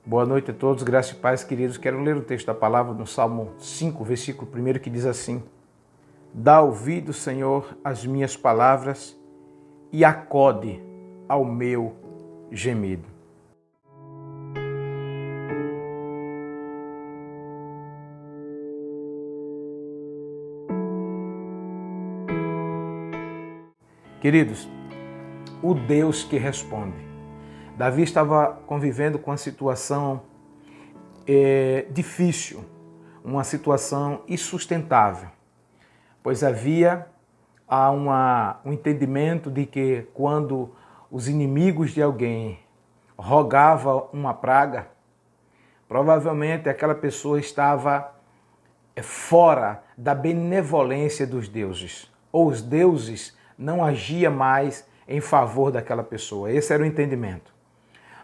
Boa noite a todos, graças e paz, queridos. Quero ler o texto da palavra no Salmo 5, versículo 1, que diz assim: Dá ouvido, Senhor, às minhas palavras e acode ao meu gemido. Queridos, o Deus que responde. Davi estava convivendo com uma situação difícil, uma situação insustentável, pois havia um entendimento de que quando os inimigos de alguém rogavam uma praga, provavelmente aquela pessoa estava fora da benevolência dos deuses, ou os deuses não agiam mais em favor daquela pessoa. Esse era o entendimento.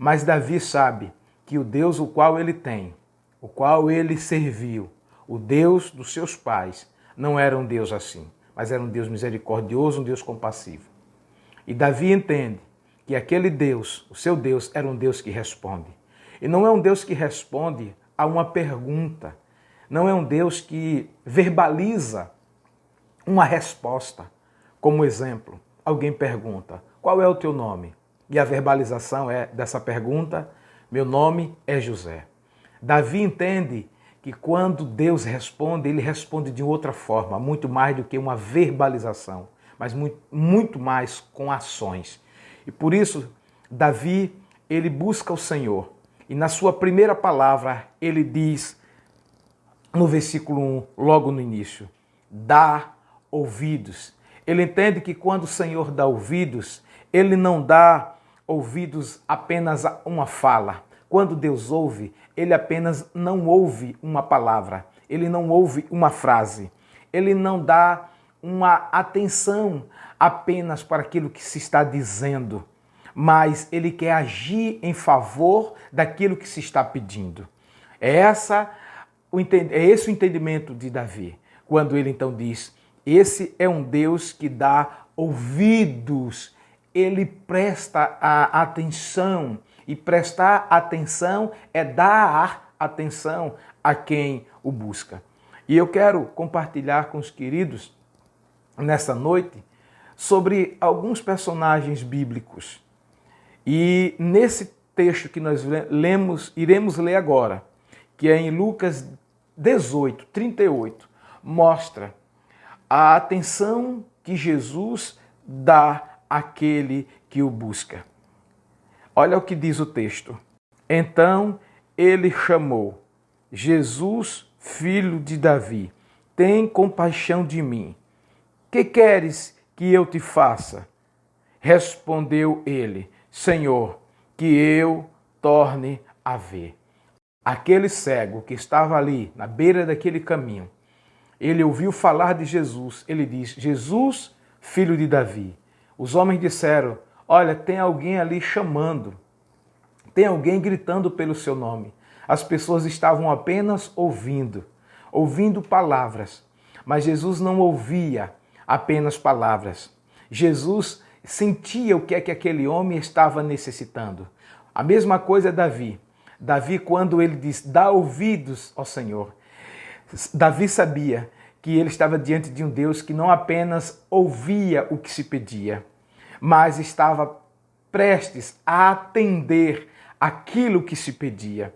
Mas Davi sabe que o Deus o qual ele tem, o qual ele serviu, o Deus dos seus pais, não era um Deus assim, mas era um Deus misericordioso, um Deus compassivo. E Davi entende que aquele Deus, o seu Deus, era um Deus que responde. E não é um Deus que responde a uma pergunta, não é um Deus que verbaliza uma resposta. Como exemplo, alguém pergunta: qual é o teu nome? E a verbalização dessa pergunta: meu nome é José. Davi entende que quando Deus responde, ele responde de outra forma, muito mais do que uma verbalização, mas muito mais com ações. E por isso, Davi, ele busca o Senhor. E na sua primeira palavra, ele diz, no versículo 1, logo no início: dá ouvidos. Ele entende que quando o Senhor dá ouvidos, ele não dá ouvidos apenas a uma fala. Quando Deus ouve, ele apenas não ouve uma palavra, ele não ouve uma frase, ele não dá uma atenção apenas para aquilo que se está dizendo, mas ele quer agir em favor daquilo que se está pedindo. É esse o entendimento de Davi, quando ele então diz: esse é um Deus que dá ouvidos. Ele presta a atenção, e prestar atenção é dar atenção a quem o busca. E eu quero compartilhar com os queridos, nessa noite, sobre alguns personagens bíblicos. E nesse texto que nós iremos ler agora, que é em Lucas 18, 38, mostra a atenção que Jesus dá àquele que o busca. Olha o que diz o texto. Então ele chamou: Jesus, filho de Davi, tem compaixão de mim. Que queres que eu te faça? Respondeu ele: Senhor, que eu torne a ver. Aquele cego que estava ali, na beira daquele caminho, ele ouviu falar de Jesus. Ele diz: Jesus, filho de Davi. Os homens disseram: olha, tem alguém ali chamando, tem alguém gritando pelo seu nome. As pessoas estavam apenas ouvindo palavras, mas Jesus não ouvia apenas palavras. Jesus sentia o que é que aquele homem estava necessitando. A mesma coisa é Davi. Davi, quando ele diz: dá ouvidos ao Senhor, Davi sabia que ele estava diante de um Deus que não apenas ouvia o que se pedia, mas estava prestes a atender aquilo que se pedia.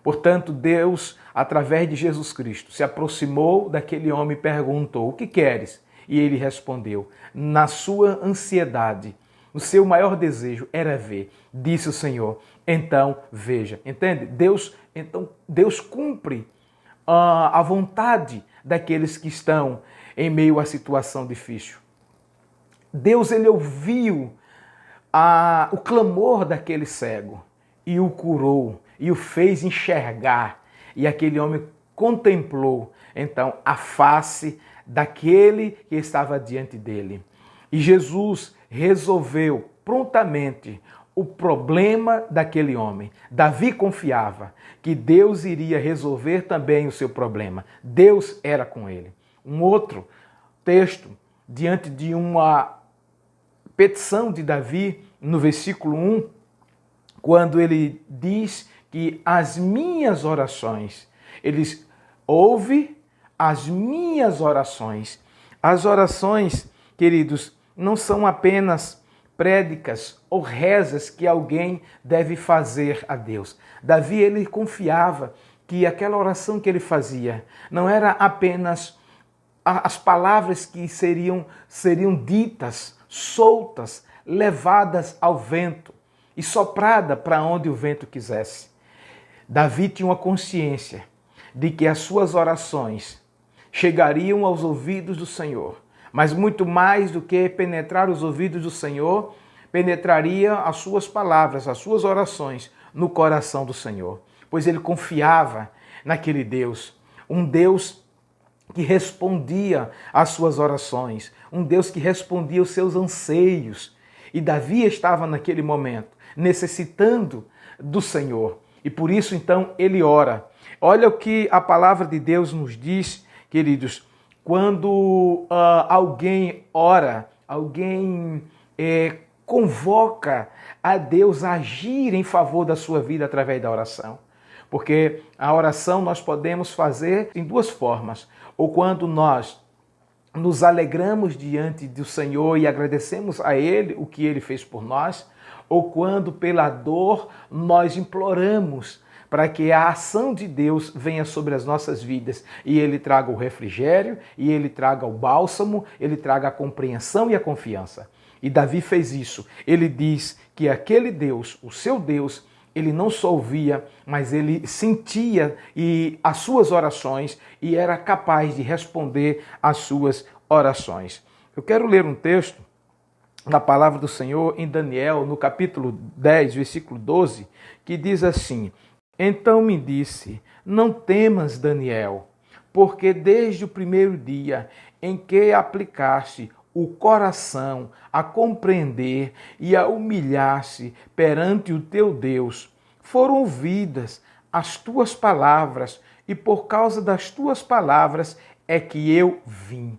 Portanto, Deus, através de Jesus Cristo, se aproximou daquele homem e perguntou: o que queres? E ele respondeu, na sua ansiedade, o seu maior desejo era ver. Disse o Senhor: então veja. Entende? Deus cumpre a vontade daqueles que estão em meio à situação difícil. Deus, ele ouviu o clamor daquele cego e o curou e o fez enxergar. E aquele homem contemplou, então, a face daquele que estava diante dele. E Jesus resolveu prontamente o problema daquele homem. Davi confiava que Deus iria resolver também o seu problema. Deus era com ele. Um outro texto, diante de uma petição de Davi, no versículo 1, quando ele diz que que as minhas orações, ele ouve as minhas orações. As orações, queridos, não são apenas prédicas ou rezas que alguém deve fazer a Deus. Davi, ele confiava que aquela oração que ele fazia não era apenas as palavras que seriam ditas, soltas, levadas ao vento e soprada para onde o vento quisesse. Davi tinha uma consciência de que as suas orações chegariam aos ouvidos do Senhor, mas muito mais do que penetrar os ouvidos do Senhor, penetraria as suas palavras, as suas orações no coração do Senhor, pois ele confiava naquele Deus, um Deus que respondia às suas orações, um Deus que respondia aos seus anseios. E Davi estava naquele momento necessitando do Senhor. E por isso, então, ele ora. Olha o que a palavra de Deus nos diz, queridos, quando alguém ora, alguém convoca a Deus a agir em favor da sua vida através da oração. Porque a oração nós podemos fazer em duas formas. Ou quando nós nos alegramos diante do Senhor e agradecemos a Ele o que Ele fez por nós, ou quando pela dor nós imploramos para que a ação de Deus venha sobre as nossas vidas e Ele traga o refrigério, e Ele traga o bálsamo, Ele traga a compreensão e a confiança. E Davi fez isso. Ele diz que aquele Deus, o seu Deus, ele não só ouvia, mas ele sentia as suas orações e era capaz de responder às suas orações. Eu quero ler um texto da palavra do Senhor em Daniel, no capítulo 10, versículo 12, que diz assim: Então me disse, não temas, Daniel, porque desde o primeiro dia em que aplicaste o coração a compreender e a humilhar-se perante o teu Deus, foram ouvidas as tuas palavras, e por causa das tuas palavras é que eu vim.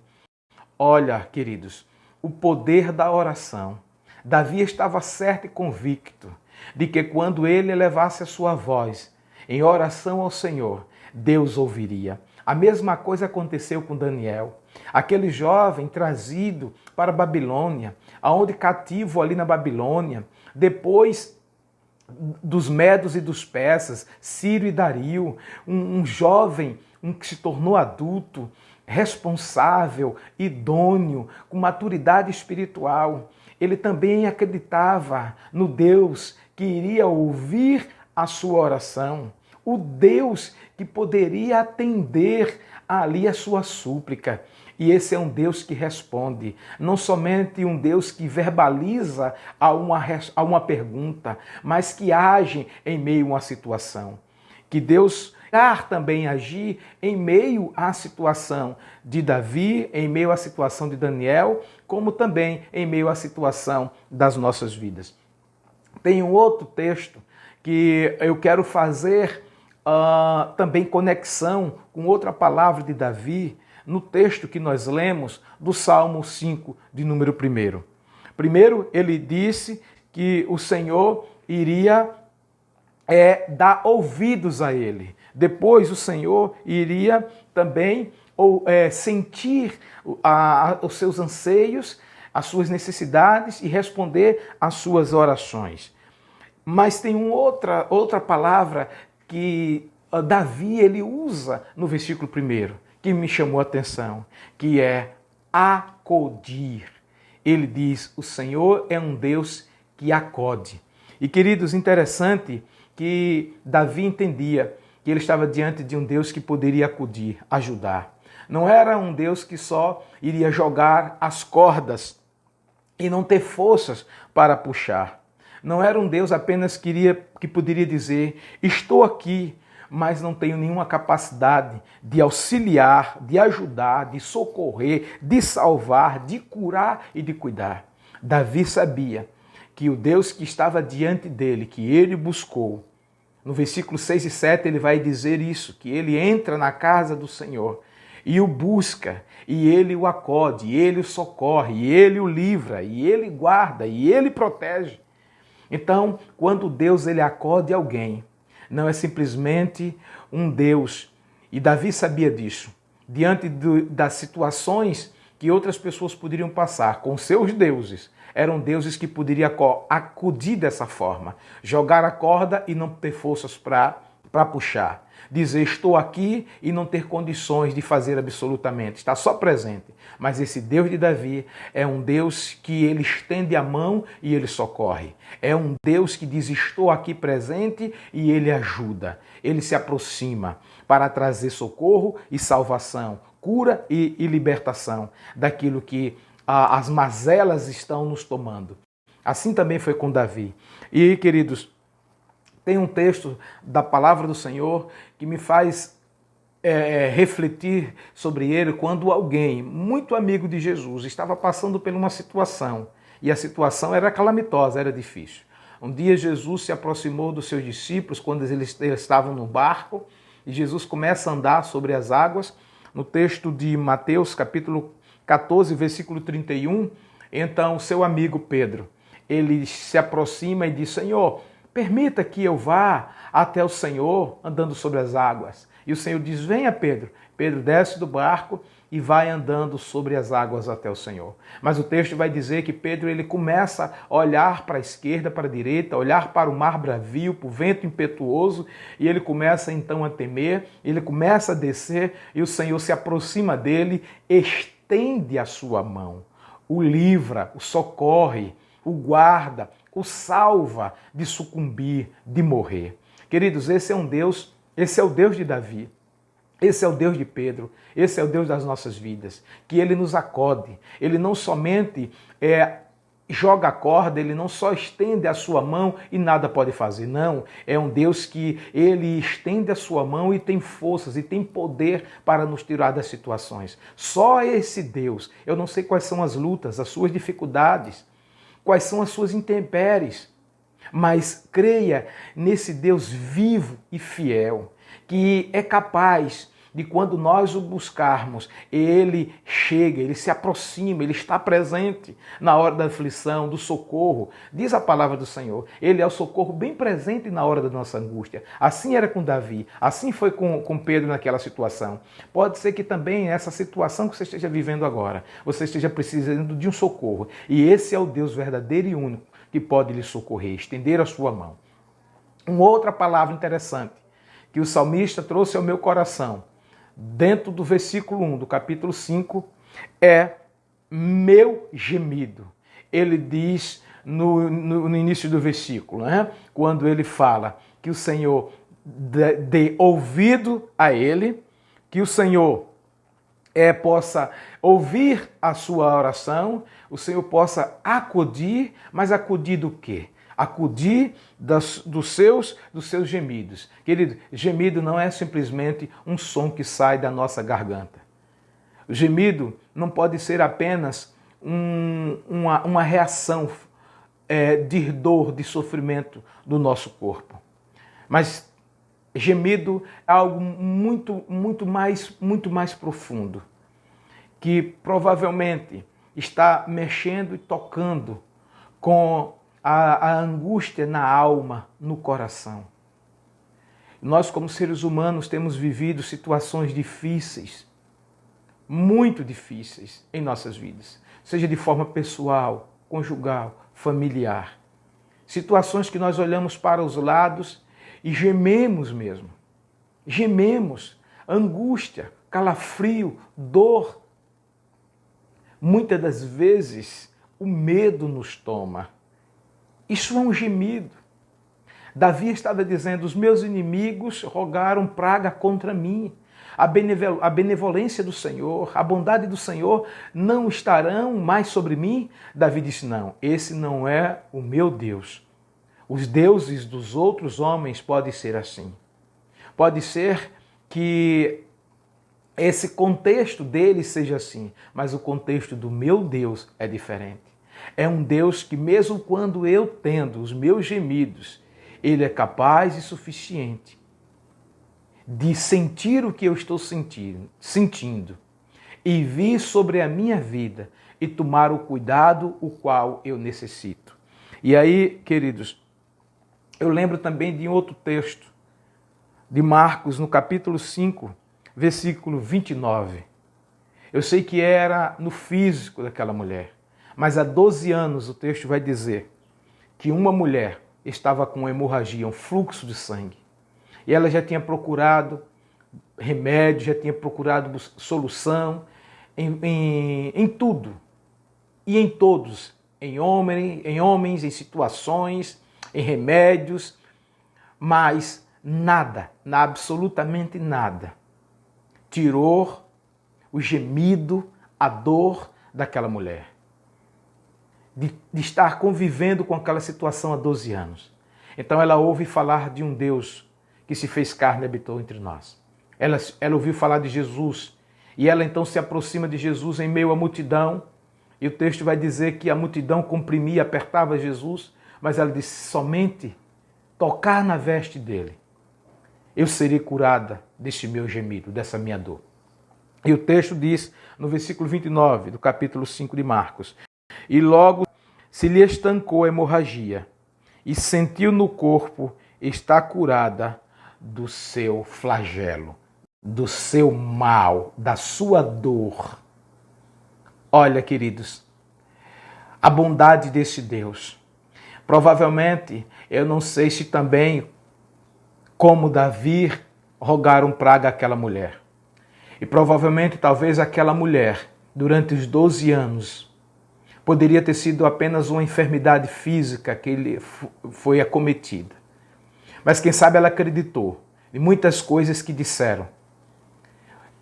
Olha, queridos, o poder da oração. Davi estava certo e convicto de que quando ele elevasse a sua voz em oração ao Senhor, Deus ouviria. A mesma coisa aconteceu com Daniel, aquele jovem trazido para a Babilônia, aonde cativo ali na Babilônia, depois dos medos e dos persas, Ciro e Dario, um jovem que se tornou adulto, responsável, idôneo, com maturidade espiritual. Ele também acreditava no Deus que iria ouvir a sua oração, o Deus que poderia atender ali a sua súplica. E esse é um Deus que responde, não somente um Deus que verbaliza a uma pergunta, mas que age em meio a uma situação. Que Deus também agir em meio à situação de Davi, em meio à situação de Daniel, como também em meio à situação das nossas vidas. Tem um outro texto que eu quero fazer também conexão com outra palavra de Davi, no texto que nós lemos do Salmo 5, de número 1. Primeiro, ele disse que o Senhor iria dar ouvidos a ele. Depois, o Senhor iria também sentir os seus anseios, as suas necessidades e responder às suas orações. Mas tem outra palavra que Davi ele usa no versículo 1, que me chamou a atenção, que é acudir. Ele diz, o Senhor é um Deus que acode. E, queridos, interessante que Davi entendia que ele estava diante de um Deus que poderia acudir, ajudar. Não era um Deus que só iria jogar as cordas e não ter forças para puxar. Não era um Deus apenas que poderia dizer, estou aqui, mas não tenho nenhuma capacidade de auxiliar, de ajudar, de socorrer, de salvar, de curar e de cuidar. Davi sabia que o Deus que estava diante dele, que ele buscou, no versículo 6 e 7 ele vai dizer isso, que ele entra na casa do Senhor e o busca, e ele o acode, e ele o socorre, e ele o livra, e ele guarda, e ele protege. Então, quando Deus ele acode alguém, não é simplesmente um Deus. E Davi sabia disso. Diante das situações que outras pessoas poderiam passar com seus deuses, eram deuses que poderiam acudir dessa forma, jogar a corda e não ter forças para puxar. Dizer, estou aqui e não ter condições de fazer absolutamente, está só presente. Mas esse Deus de Davi é um Deus que ele estende a mão e ele socorre. É um Deus que diz, estou aqui presente e ele ajuda. Ele se aproxima para trazer socorro e salvação, cura e libertação daquilo que as mazelas estão nos tomando. Assim também foi com Davi. E, queridos, tem um texto da palavra do Senhor que me faz refletir sobre ele quando alguém muito amigo de Jesus estava passando por uma situação e a situação era calamitosa, era difícil. Um dia Jesus se aproximou dos seus discípulos quando eles estavam no barco e Jesus começa a andar sobre as águas. No texto de Mateus, capítulo 14, versículo 31, então seu amigo Pedro, ele se aproxima e diz, Senhor, permita que eu vá até o Senhor andando sobre as águas. E o Senhor diz, venha Pedro. Pedro desce do barco e vai andando sobre as águas até o Senhor. Mas o texto vai dizer que Pedro ele começa a olhar para a esquerda, para a direita, olhar para o mar bravio, para o vento impetuoso, e ele começa então a temer, ele começa a descer e o Senhor se aproxima dele, estende a sua mão, o livra, o socorre, o guarda, o salva de sucumbir, de morrer. Queridos, esse é um Deus, esse é o Deus de Davi, esse é o Deus de Pedro, esse é o Deus das nossas vidas, que ele nos acode, ele não somente joga a corda, ele não só estende a sua mão e nada pode fazer, não, é um Deus que ele estende a sua mão e tem forças e tem poder para nos tirar das situações. Só esse Deus, eu não sei quais são as lutas, as suas dificuldades, quais são as suas intempéries, mas creia nesse Deus vivo e fiel, que é capaz de quando nós o buscarmos, ele chega, ele se aproxima, ele está presente na hora da aflição, do socorro. Diz a palavra do Senhor, ele é o socorro bem presente na hora da nossa angústia. Assim era com Davi, assim foi com Pedro naquela situação. Pode ser que também essa situação que você esteja vivendo agora, você esteja precisando de um socorro. E esse é o Deus verdadeiro e único que pode lhe socorrer, estender a sua mão. Uma outra palavra interessante que o salmista trouxe ao meu coração, dentro do versículo 1 do capítulo 5, é meu gemido. Ele diz no início do versículo, né? Quando ele fala que o Senhor dê ouvido a ele, que o Senhor possa ouvir a sua oração, o Senhor possa acudir, mas acudir do quê? Acudir dos seus gemidos. Querido, gemido não é simplesmente um som que sai da nossa garganta. O gemido não pode ser apenas uma reação de dor, de sofrimento do nosso corpo. Mas gemido é algo muito mais profundo, que provavelmente está mexendo e tocando com a angústia na alma, no coração. Nós, como seres humanos, temos vivido situações difíceis, muito difíceis em nossas vidas, seja de forma pessoal, conjugal, familiar. Situações que nós olhamos para os lados e gememos mesmo. Gememos, angústia, calafrio, dor. Muitas das vezes o medo nos toma. Isso é um gemido. Davi estava dizendo, os meus inimigos rogaram praga contra mim. A benevolência do Senhor, a bondade do Senhor não estarão mais sobre mim? Davi disse, não, esse não é o meu Deus. Os deuses dos outros homens podem ser assim. Pode ser que esse contexto deles seja assim, mas o contexto do meu Deus é diferente. É um Deus que mesmo quando eu tendo os meus gemidos, ele é capaz e suficiente de sentir o que eu estou sentindo e vir sobre a minha vida e tomar o cuidado o qual eu necessito. E aí, queridos, eu lembro também de outro texto de Marcos, no capítulo 5, versículo 29. Eu sei que era no físico daquela mulher, mas há 12 anos o texto vai dizer que uma mulher estava com hemorragia, um fluxo de sangue. E ela já tinha procurado remédio, já tinha procurado solução em tudo e em todos, em homens, em situações, em remédios, mas nada, absolutamente nada, tirou o gemido, a dor daquela mulher, de estar convivendo com aquela situação há 12 anos. Então ela ouve falar de um Deus que se fez carne e habitou entre nós. Ela ouviu falar de Jesus e ela então se aproxima de Jesus em meio à multidão. E o texto vai dizer que a multidão comprimia, apertava Jesus, mas ela disse: somente tocar na veste dele, eu serei curada deste meu gemido, dessa minha dor. E o texto diz, no versículo 29 do capítulo 5 de Marcos: e logo se lhe estancou a hemorragia e sentiu no corpo estar curada do seu flagelo, do seu mal, da sua dor. Olha, queridos, a bondade desse Deus. Provavelmente, eu não sei se também, como Davi, rogaram praga àquela mulher. E provavelmente, talvez aquela mulher, durante os 12 anos, poderia ter sido apenas uma enfermidade física que ele foi acometida. Mas quem sabe ela acreditou em muitas coisas que disseram.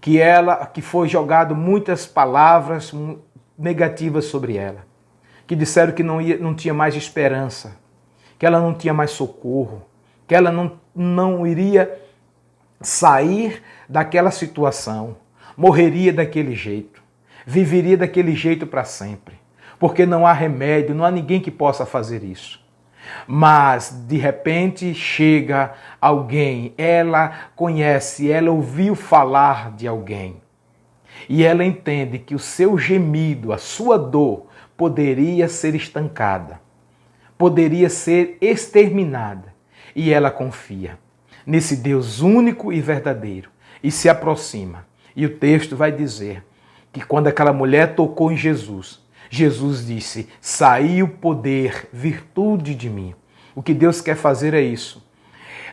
Que foi jogado muitas palavras negativas sobre ela. Que disseram que não tinha mais esperança, que ela não tinha mais socorro, que ela não iria sair daquela situação, morreria daquele jeito, viveria daquele jeito para sempre, porque não há remédio, não há ninguém que possa fazer isso. Mas, de repente, chega alguém, ela conhece, ela ouviu falar de alguém, e ela entende que o seu gemido, a sua dor, poderia ser estancada, poderia ser exterminada, e ela confia nesse Deus único e verdadeiro, e se aproxima. E o texto vai dizer que quando aquela mulher tocou em Jesus, Jesus disse: saiu poder, virtude de mim. O que Deus quer fazer é isso.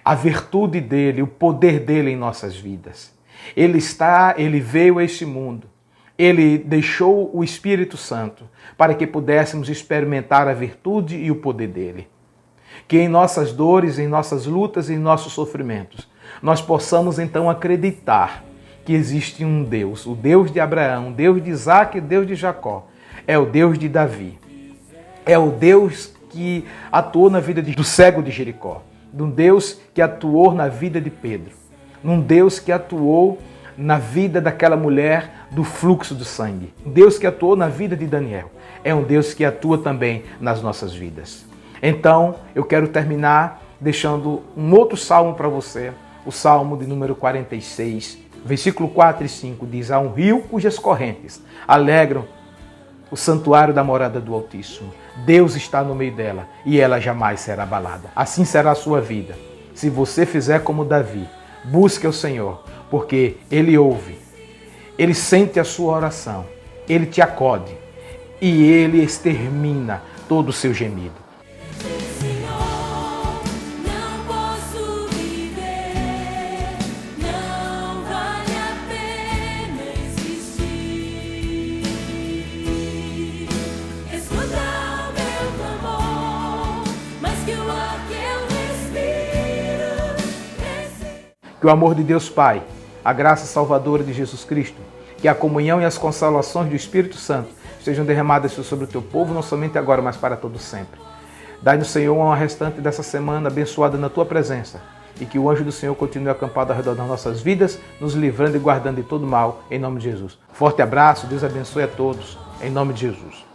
A virtude dele, o poder dele em nossas vidas. Ele veio a este mundo. Ele deixou o Espírito Santo para que pudéssemos experimentar a virtude e o poder dele. Que em nossas dores, em nossas lutas e em nossos sofrimentos, nós possamos então acreditar que existe um Deus, o Deus de Abraão, o Deus de Isaac e o Deus de Jacó. É o Deus de Davi. É o Deus que atuou na vida do cego de Jericó. De um Deus que atuou na vida de Pedro. Um Deus que atuou na vida daquela mulher do fluxo do sangue. Um Deus que atuou na vida de Daniel. É um Deus que atua também nas nossas vidas. Então, eu quero terminar deixando um outro salmo para você. O salmo de número 46, versículo 4 e 5 diz: há um rio cujas correntes alegram o santuário da morada do Altíssimo. Deus está no meio dela e ela jamais será abalada. Assim será a sua vida. Se você fizer como Davi, busque o Senhor, porque Ele ouve, Ele sente a sua oração, Ele te acode e Ele extermina todo o seu gemido. Que o amor de Deus Pai, a graça salvadora de Jesus Cristo, que a comunhão e as consolações do Espírito Santo sejam derramadas sobre o teu povo, não somente agora, mas para todo sempre. Dai-nos, Senhor, uma restante dessa semana abençoada na tua presença, e que o anjo do Senhor continue acampado ao redor das nossas vidas, nos livrando e guardando de todo mal, em nome de Jesus. Forte abraço, Deus abençoe a todos, em nome de Jesus.